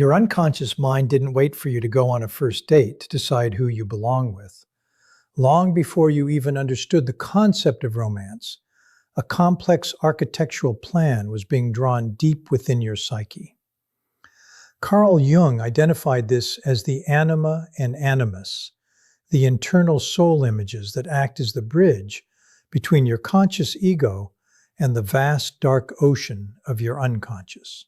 Your unconscious mind didn't wait for you to go on a first date to decide who you belong with. Long before you even understood the concept of romance, a complex architectural plan was being drawn deep within your psyche. Carl Jung identified this as the anima and animus, the internal soul images that act as the bridge between your conscious ego and the vast dark ocean of your unconscious.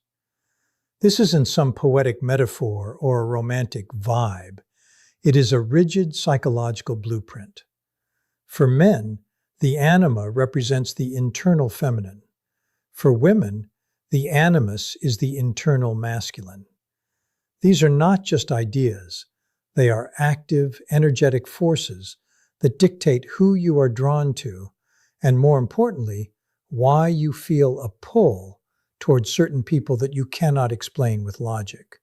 This isn't some poetic metaphor or a romantic vibe. It is a rigid psychological blueprint. For men, the anima represents the internal feminine. For women, the animus is the internal masculine. These are not just ideas. They are active, energetic forces that dictate who you are drawn to, and more importantly, why you feel a pull towards certain people that you cannot explain with logic.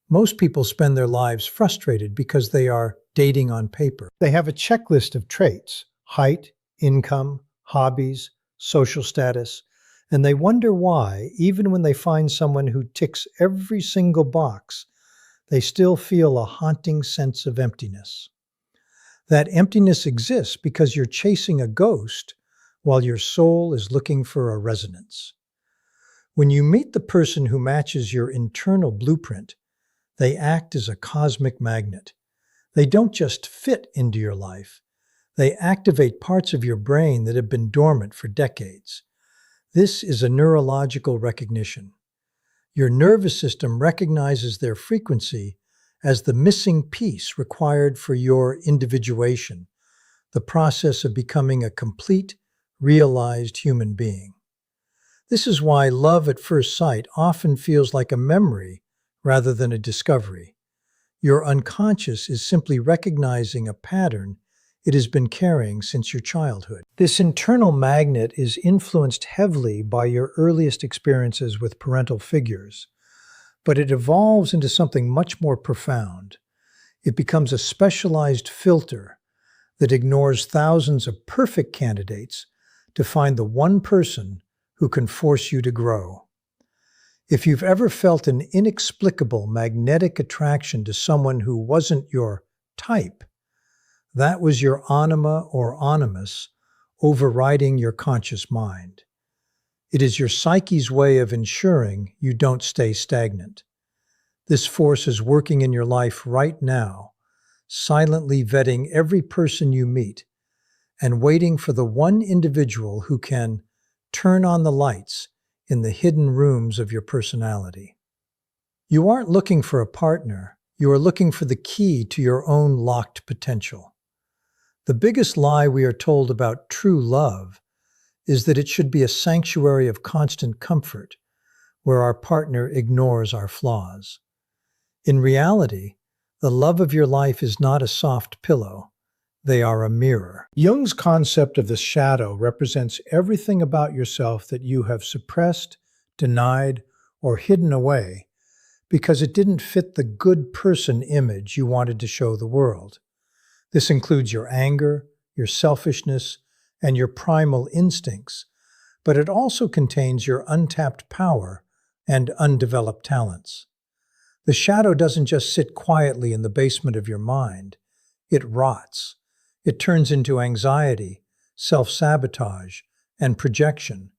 Most people spend their lives frustrated because they are dating on paper. They have a checklist of traits: height, income, hobbies, social status, and they wonder why, even when they find someone who ticks every single box, they still feel a haunting sense of emptiness. That emptiness exists because you're chasing a ghost while your soul is looking for a resonance. When you meet the person who matches your internal blueprint, they act as a cosmic magnet. They don't just fit into your life. They activate parts of your brain that have been dormant for decades. This is a neurological recognition. Your nervous system recognizes their frequency as the missing piece required for your individuation, the process of becoming a complete, realized human being. This is why love at first sight often feels like a memory rather than a discovery. Your unconscious is simply recognizing a pattern it has been carrying since your childhood. This internal magnet is influenced heavily by your earliest experiences with parental figures, but it evolves into something much more profound. It becomes a specialized filter that ignores thousands of perfect candidates to find the one person who can force you to grow. If you've ever felt an inexplicable magnetic attraction to someone who wasn't your type, that was your anima or animus overriding your conscious mind. It is your psyche's way of ensuring you don't stay stagnant. This force is working in your life right now, silently vetting every person you meet and waiting for the one individual who can turn on the lights in the hidden rooms of your personality. You aren't looking for a partner, you are looking for the key to your own locked potential. The biggest lie we are told about true love is that it should be a sanctuary of constant comfort, where our partner ignores our flaws. In reality, the love of your life is not a soft pillow. They are a mirror. Jung's concept of the shadow represents everything about yourself that you have suppressed, denied, or hidden away because it didn't fit the good person image you wanted to show the world. This includes your anger, your selfishness, and your primal instincts, but it also contains your untapped power and undeveloped talents. The shadow doesn't just sit quietly in the basement of your mind. It rots. It turns into anxiety, self-sabotage, and projection,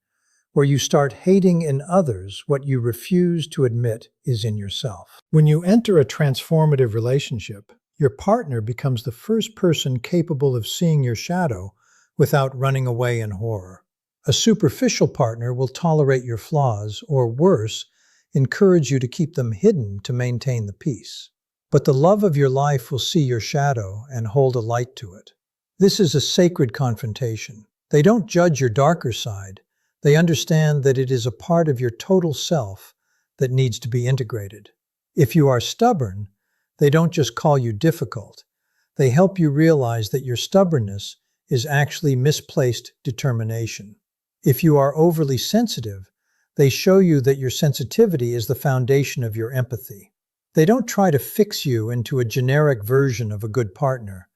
where you start hating in others what you refuse to admit is in yourself. When you enter a transformative relationship, your partner becomes the first person capable of seeing your shadow without running away in horror. A superficial partner will tolerate your flaws, or worse, encourage you to keep them hidden to maintain the peace. But the love of your life will see your shadow and hold a light to it. This is a sacred confrontation. They don't judge your darker side. They understand that it is a part of your total self that needs to be integrated. If you are stubborn, they don't just call you difficult. They help you realize that your stubbornness is actually misplaced determination. If you are overly sensitive, they show you that your sensitivity is the foundation of your empathy. They don't try to fix you into a generic version of a good partner.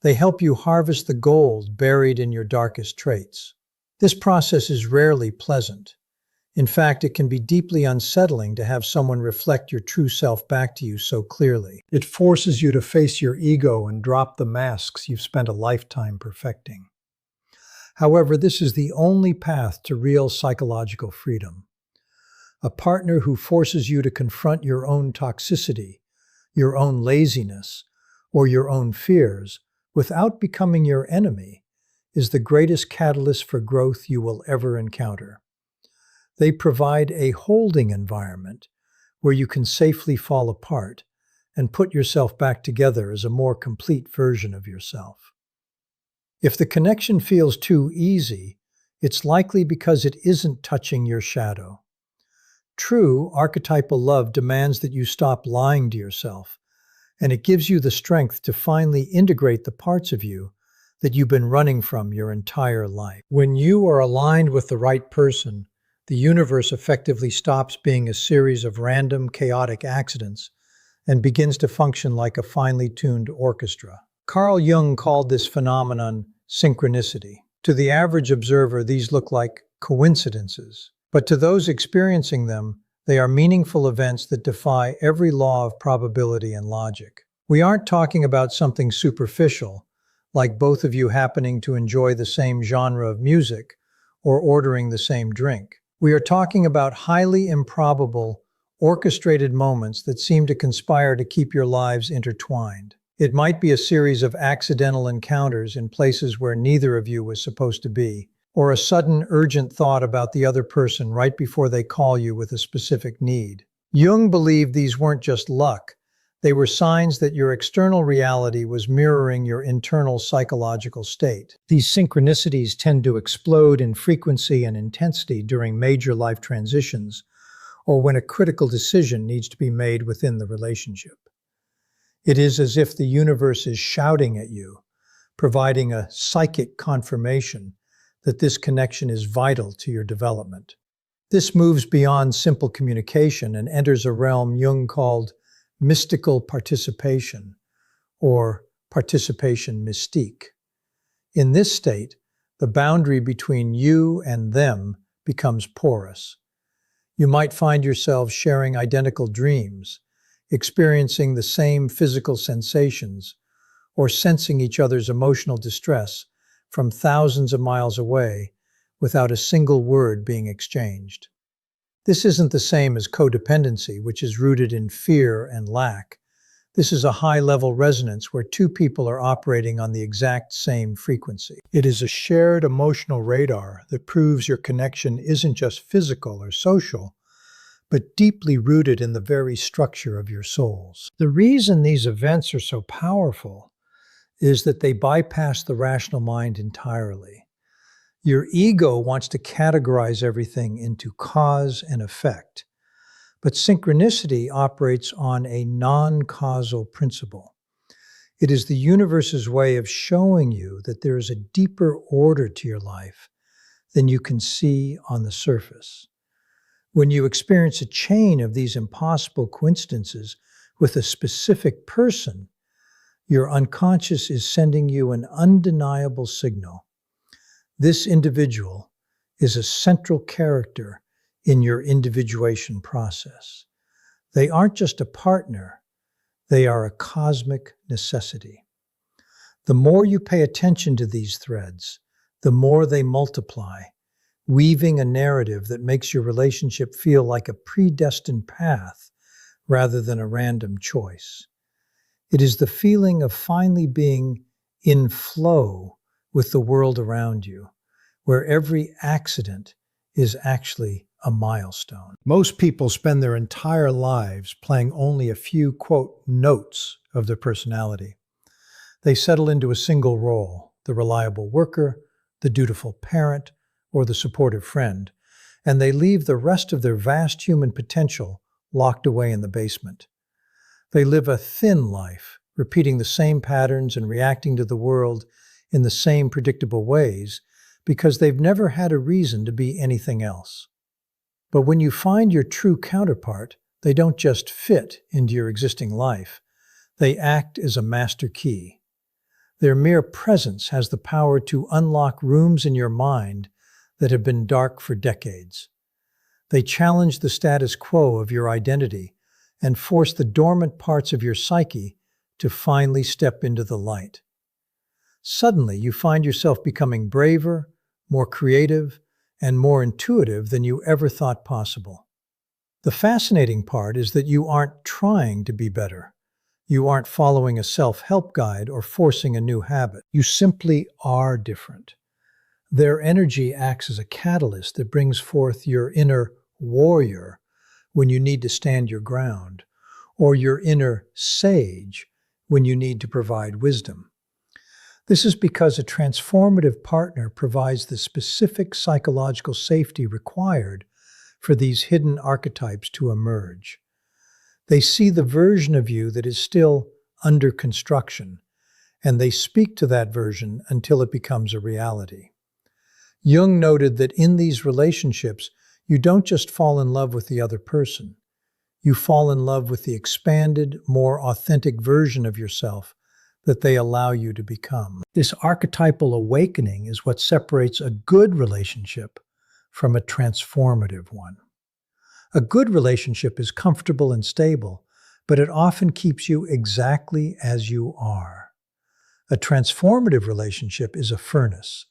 They help you harvest the gold buried in your darkest traits. This process is rarely pleasant. In fact, it can be deeply unsettling to have someone reflect your true self back to you so clearly. It forces you to face your ego and drop the masks you've spent a lifetime perfecting. However, this is the only path to real psychological freedom. A partner who forces you to confront your own toxicity, your own laziness, or your own fears without becoming your enemy is the greatest catalyst for growth you will ever encounter. They provide a holding environment where you can safely fall apart and put yourself back together as a more complete version of yourself. If the connection feels too easy, it's likely because it isn't touching your shadow. True archetypal love demands that you stop lying to yourself, and it gives you the strength to finally integrate the parts of you that you've been running from your entire life. When you are aligned with the right person, the universe effectively stops being a series of random, chaotic accidents and begins to function like a finely tuned orchestra. Carl Jung called this phenomenon synchronicity. To the average observer, these look like coincidences, but to those experiencing them, they are meaningful events that defy every law of probability and logic. We aren't talking about something superficial, like both of you happening to enjoy the same genre of music or ordering the same drink. We are talking about highly improbable, orchestrated moments that seem to conspire to keep your lives intertwined. It might be a series of accidental encounters in places where neither of you was supposed to be, or a sudden urgent thought about the other person right before they call you with a specific need. Jung believed these weren't just luck. They were signs that your external reality was mirroring your internal psychological state. These synchronicities tend to explode in frequency and intensity during major life transitions, or when a critical decision needs to be made within the relationship. It is as if the universe is shouting at you, providing a psychic confirmation that this connection is vital to your development. This moves beyond simple communication and enters a realm Jung called mystical participation, or participation mystique. In this state, the boundary between you and them becomes porous. You might find yourselves sharing identical dreams, experiencing the same physical sensations, or sensing each other's emotional distress from thousands of miles away without a single word being exchanged. This isn't the same as codependency, which is rooted in fear and lack. This is a high-level resonance where two people are operating on the exact same frequency. It is a shared emotional radar that proves your connection isn't just physical or social, but deeply rooted in the very structure of your souls. The reason these events are so powerful is that they bypass the rational mind entirely. Your ego wants to categorize everything into cause and effect, but synchronicity operates on a non-causal principle. It is the universe's way of showing you that there is a deeper order to your life than you can see on the surface. When you experience a chain of these impossible coincidences with a specific person, your unconscious is sending you an undeniable signal. This individual is a central character in your individuation process. They aren't just a partner, they are a cosmic necessity. The more you pay attention to these threads, the more they multiply, weaving a narrative that makes your relationship feel like a predestined path rather than a random choice. It is the feeling of finally being in flow with the world around you, where every accident is actually a milestone. Most people spend their entire lives playing only a few, quote, notes of their personality. They settle into a single role, the reliable worker, the dutiful parent, or the supportive friend, and they leave the rest of their vast human potential locked away in the basement. They live a thin life, repeating the same patterns and reacting to the world in the same predictable ways because they've never had a reason to be anything else. But when you find your true counterpart, they don't just fit into your existing life. They act as a master key. Their mere presence has the power to unlock rooms in your mind that have been dark for decades. They challenge the status quo of your identity and force the dormant parts of your psyche to finally step into the light. Suddenly, you find yourself becoming braver, more creative, and more intuitive than you ever thought possible. The fascinating part is that you aren't trying to be better. You aren't following a self-help guide or forcing a new habit. You simply are different. Their energy acts as a catalyst that brings forth your inner warrior when you need to stand your ground, or your inner sage when you need to provide wisdom. This is because a transformative partner provides the specific psychological safety required for these hidden archetypes to emerge. They see the version of you that is still under construction, and they speak to that version until it becomes a reality. Jung noted that in these relationships, you don't just fall in love with the other person. You fall in love with the expanded, more authentic version of yourself that they allow you to become. This archetypal awakening is what separates a good relationship from a transformative one. A good relationship is comfortable and stable, but it often keeps you exactly as you are. A transformative relationship is a furnace.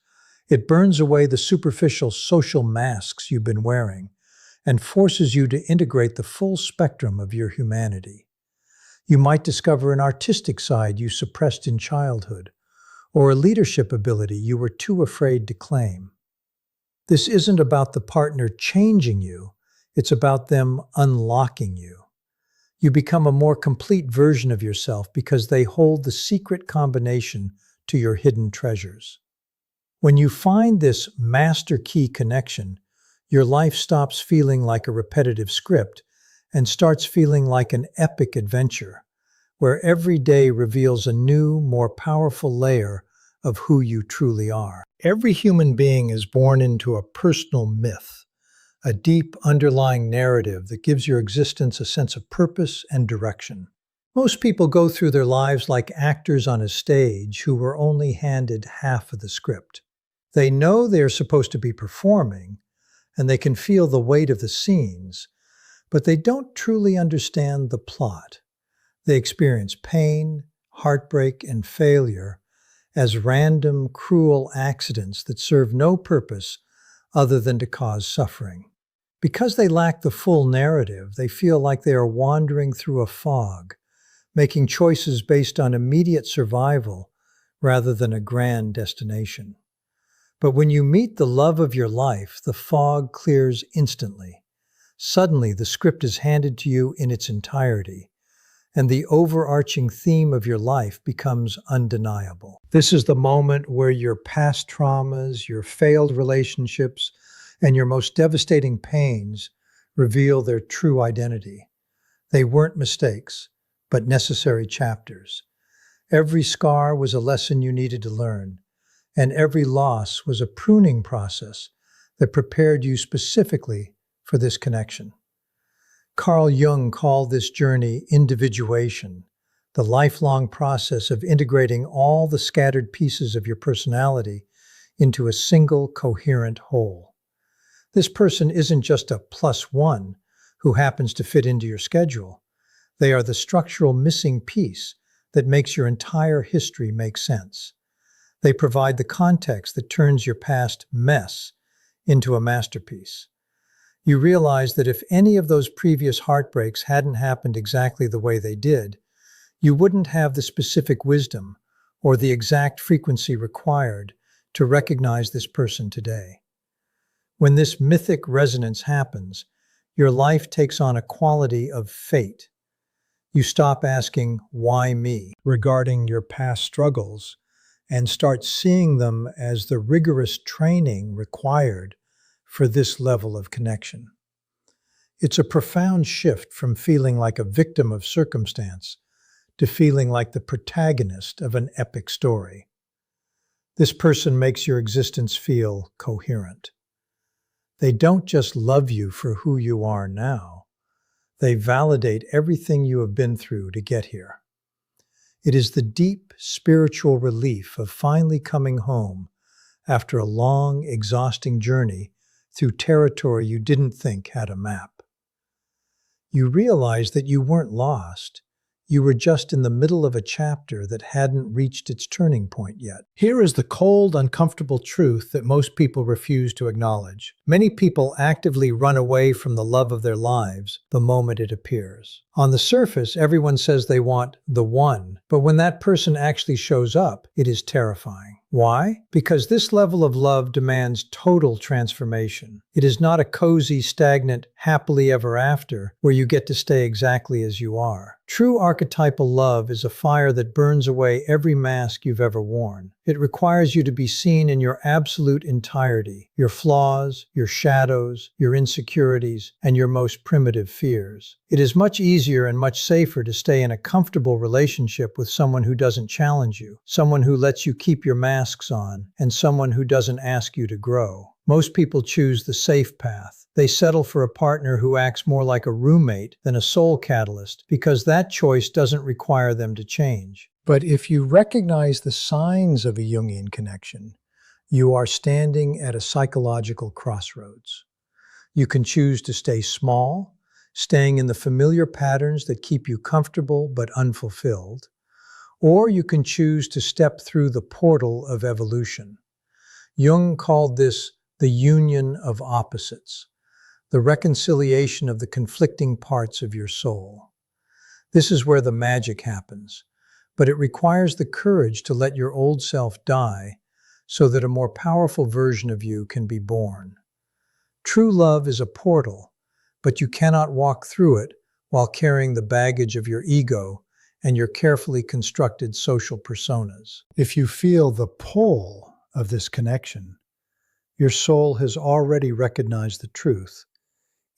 It burns away the superficial social masks you've been wearing and forces you to integrate the full spectrum of your humanity. You might discover an artistic side you suppressed in childhood, or a leadership ability you were too afraid to claim. This isn't about the partner changing you, it's about them unlocking you. You become a more complete version of yourself because they hold the secret combination to your hidden treasures. When you find this master key connection, your life stops feeling like a repetitive script and starts feeling like an epic adventure, where every day reveals a new, more powerful layer of who you truly are. Every human being is born into a personal myth, a deep underlying narrative that gives your existence a sense of purpose and direction. Most people go through their lives like actors on a stage who were only handed half of the script. They know they are supposed to be performing, and they can feel the weight of the scenes, but they don't truly understand the plot. They experience pain, heartbreak, and failure as random, cruel accidents that serve no purpose other than to cause suffering. Because they lack the full narrative, they feel like they are wandering through a fog, making choices based on immediate survival rather than a grand destination. But when you meet the love of your life, the fog clears instantly. Suddenly, the script is handed to you in its entirety, and the overarching theme of your life becomes undeniable. This is the moment where your past traumas, your failed relationships, and your most devastating pains reveal their true identity. They weren't mistakes, but necessary chapters. Every scar was a lesson you needed to learn, and every loss was a pruning process that prepared you specifically for this connection. Carl Jung called this journey individuation, the lifelong process of integrating all the scattered pieces of your personality into a single coherent whole. This person isn't just a plus one who happens to fit into your schedule. They are the structural missing piece that makes your entire history make sense. They provide the context that turns your past mess into a masterpiece. You realize that if any of those previous heartbreaks hadn't happened exactly the way they did, you wouldn't have the specific wisdom or the exact frequency required to recognize this person today. When this mythic resonance happens, your life takes on a quality of fate. You stop asking, "Why me?" regarding your past struggles and start seeing them as the rigorous training required for this level of connection. It's a profound shift from feeling like a victim of circumstance to feeling like the protagonist of an epic story. This person makes your existence feel coherent. They don't just love you for who you are now. They validate everything you have been through to get here. It is the deep spiritual relief of finally coming home after a long, exhausting journey through territory you didn't think had a map. You realized that you weren't lost. You were just in the middle of a chapter that hadn't reached its turning point yet. Here is the cold, uncomfortable truth that most people refuse to acknowledge. Many people actively run away from the love of their lives the moment it appears. On the surface, everyone says they want the one, but when that person actually shows up, it is terrifying. Why? Because this level of love demands total transformation. It is not a cozy, stagnant, happily ever after where you get to stay exactly as you are. True archetypal love is a fire that burns away every mask you've ever worn. It requires you to be seen in your absolute entirety, your flaws, your shadows, your insecurities, and your most primitive fears. It is much easier and much safer to stay in a comfortable relationship with someone who doesn't challenge you, someone who lets you keep your masks on, and someone who doesn't ask you to grow. Most people choose the safe path. They settle for a partner who acts more like a roommate than a soul catalyst because that choice doesn't require them to change. But if you recognize the signs of a Jungian connection, you are standing at a psychological crossroads. You can choose to stay small, staying in the familiar patterns that keep you comfortable but unfulfilled, or you can choose to step through the portal of evolution. Jung called this the union of opposites, the reconciliation of the conflicting parts of your soul. This is where the magic happens, but it requires the courage to let your old self die so that a more powerful version of you can be born. True love is a portal, but you cannot walk through it while carrying the baggage of your ego and your carefully constructed social personas. If you feel the pull of this connection, your soul has already recognized the truth,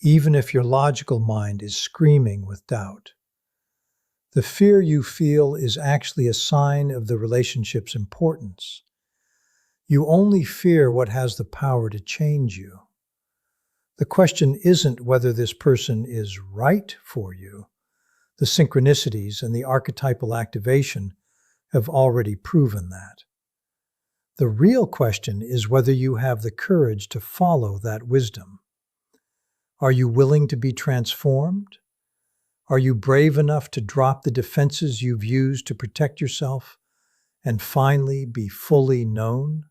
even if your logical mind is screaming with doubt. The fear you feel is actually a sign of the relationship's importance. You only fear what has the power to change you. The question isn't whether this person is right for you. The synchronicities and the archetypal activation have already proven that. The real question is whether you have the courage to follow that wisdom. Are you willing to be transformed? Are you brave enough to drop the defenses you've used to protect yourself and finally be fully known?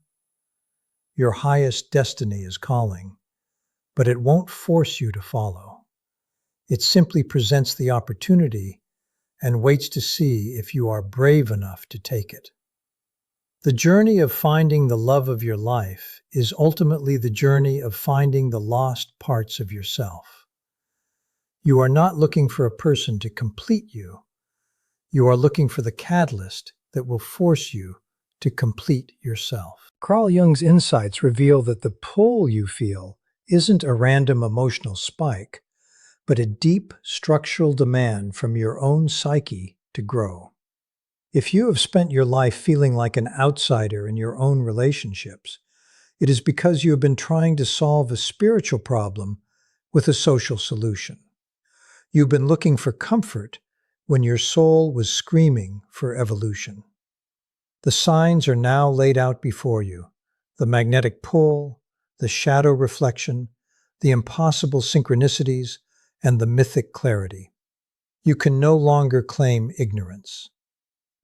Your highest destiny is calling, but it won't force you to follow. It simply presents the opportunity and waits to see if you are brave enough to take it. The journey of finding the love of your life is ultimately the journey of finding the lost parts of yourself. You are not looking for a person to complete you. You are looking for the catalyst that will force you to complete yourself. Carl Jung's insights reveal that the pull you feel isn't a random emotional spike, but a deep structural demand from your own psyche to grow. If you have spent your life feeling like an outsider in your own relationships, it is because you have been trying to solve a spiritual problem with a social solution. You've been looking for comfort when your soul was screaming for evolution. The signs are now laid out before you: the magnetic pull, the shadow reflection, the impossible synchronicities, and the mythic clarity. You can no longer claim ignorance.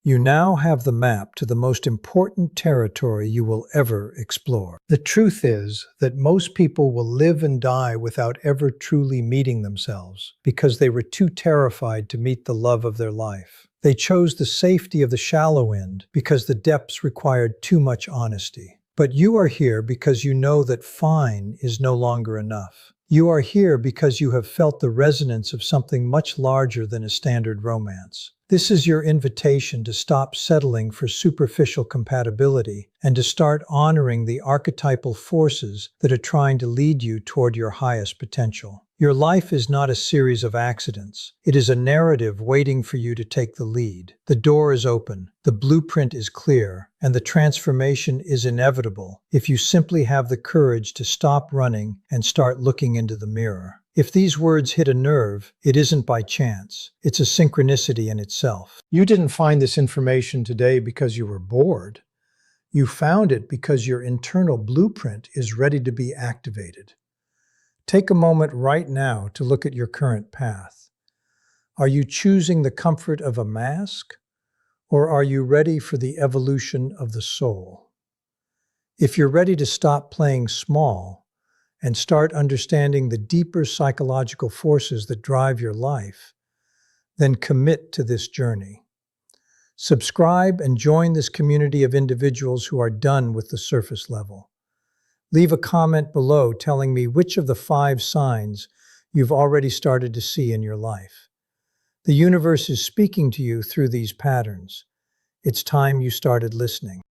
You now have the map to the most important territory you will ever explore. The truth is that most people will live and die without ever truly meeting themselves because they were too terrified to meet the love of their life. They chose the safety of the shallow end because the depths required too much honesty. But you are here because you know that fine is no longer enough. You are here because you have felt the resonance of something much larger than a standard romance. This is your invitation to stop settling for superficial compatibility and to start honoring the archetypal forces that are trying to lead you toward your highest potential. Your life is not a series of accidents. It is a narrative waiting for you to take the lead. The door is open, the blueprint is clear, and the transformation is inevitable if you simply have the courage to stop running and start looking into the mirror. If these words hit a nerve, it isn't by chance. It's a synchronicity in itself. You didn't find this information today because you were bored. You found it because your internal blueprint is ready to be activated. Take a moment right now to look at your current path. Are you choosing the comfort of a mask, or are you ready for the evolution of the soul? If you're ready to stop playing small and start understanding the deeper psychological forces that drive your life, then commit to this journey. Subscribe and join this community of individuals who are done with the surface level. Leave a comment below telling me which of the 5 signs you've already started to see in your life. The universe is speaking to you through these patterns. It's time you started listening.